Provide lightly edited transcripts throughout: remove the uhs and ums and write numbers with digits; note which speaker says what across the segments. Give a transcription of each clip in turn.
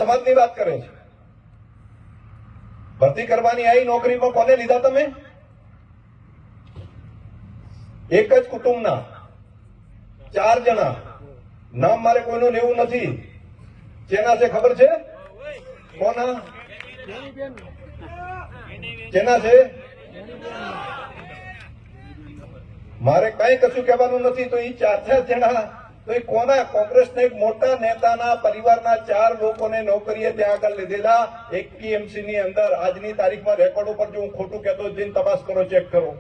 Speaker 1: સમાજની વાત કરે છે. ભરતી કરવાની આવી નોકરીમાં કોને લીધા તમે? એક જ કુટુંબના 4 જણા. નામ મારે કોઈનું લેવું નથી. જેના છે ખબર છે? કોના? જેના છે? મારે કઈ કશું કહેવાનું નથી. તો એ 4 જણા તો એ કોના? કોંગ્રેસના એક મોટા નેતાના પરિવારના 4 લોકોને નોકરીએ ત્યાં આગળ લીધેલા. એપીએમસી ની અંદર આજની તારીખમાં રેકોર્ડ ઉપર જો હું ખોટું કહેતો જઈને તપાસ કરો, ચેક કરો.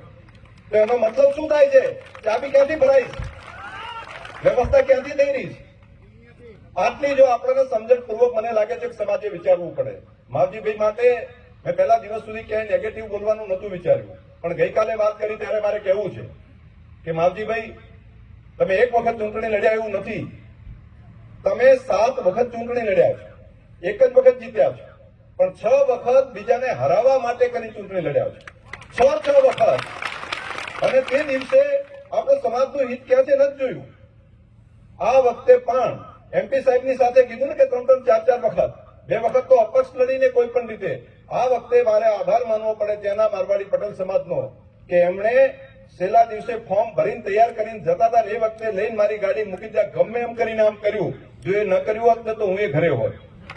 Speaker 1: તો એનો મતલબ શું થાય છે? ચાબી ક્યાંથી ભરાઈશ? વ્યવસ્થા ક્યાંથી થઈ રહી? આટલી જો આપણને સમજણપૂર્વક મને લાગે છે કે સમાજે વિચારવું પડે. માવજીભાઈ માટે મેં પહેલા દિવસ સુધી ક્યાંય નેગેટિવ બોલવાનું નહોતું વિચાર્યું, પણ ગઈકાલે વાત કરી ત્યારે મારે કહેવું છે કે માવજીભાઈ, તમે એક વખત ચૂંટણી લડ્યા એવું નથી. તમે 7 વખત ચૂંટણી લડ્યા છો, એક જ વખત જીત્યા છો, પણ 6 વખત બીજાને હરાવવા માટે કરી ચૂંટણી લડ્યા છો. 6 વખત. અને તે દિવસે આપણે સમાજનું હિત ક્યાં છે નથી જોયું. આ વખતે પણ એમપી સાહેબની સાથે કીધું ને કે 3-3, 4-4 વખત, 2 વખત તો અપક્ષ લડીને કોઈ પણ રીતે. આ વખતે મારે આભાર માનવો પડે ત્યાંના મારવાડી પટેલ સમાજનો કે એમણે છેલ્લા દિવસે ફોર્મ ભરીને તૈયાર કરીને જતા હતા. એ વખતે લઈને મારી ગાડી મૂકી ત્યાં ગમે એમ કરીને આમ કર્યું. જો એ ન કર્યું હોત ને તો હું એ ઘરે હોત.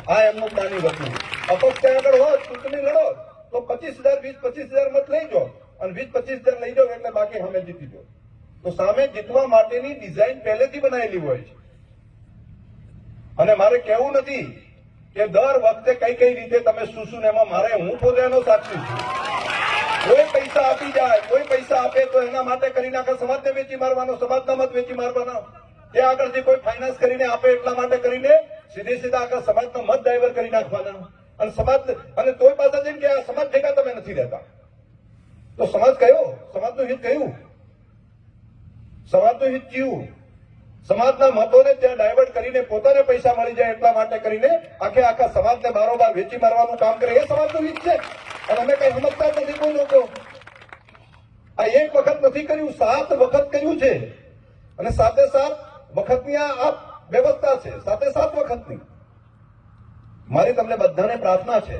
Speaker 1: આ એમનું પ્લાનિંગ હતું. અપક્ષ ત્યાં આગળ હોત, ચૂંટણી લડો તો 25,000, 20-25,000 મત લઈ જાઓ અને 20-25,000 લઈ જાઓ એટલે બાકી સામે જીતી જાઓ. તો સામે જીતવા માટેની ડિઝાઇન પહેલેથી બનાવેલી હોય છે. અને મારે કહેવું નથી કે દર વખતે કઈ રીતે તમે શું ને એમાં મારે હું પોતે એનો સાક્ષી છું. કોઈ પૈસા આપી જાય, કોઈ પૈસા આપે તો એના માટે કરી નાખે, સમાજને વેચી મારવાનો, સમાજના મત વેચી મારવાના. ત્યાં આગળથી કોઈ ફાઇનાન્સ કરીને આપે એટલા માટે કરીને સીધા આખા સમાજનો મત ડાયવર્ટ કરી નાખવાના. અને સમાજ અને તોય પાછા જેમ કે આ સમાજ ભેગા તમે નથી રહેતા. તો સમાજ કયો? સમાજનું હિત કયું? સમાજનું હિત કયું? સમાજના મતોને ત્યાં ડાયવર્ટ કરીને પોતાને પૈસા મળી જાય એટલા માટે કરીને આખા સમાજને બારોબાર વેચી મારવાનું કામ કરે. એ સમાજનું હિત છે. અને અમે કઈ સમજતા જ નથી કોઈ લોકો. આ એક વખત નથી કર્યું, 7 વખત કર્યું છે. અને 7 વખતની આ વ્યવસ્થા છે. 7 વખતની. મારી તમને બધાને પ્રાર્થના છે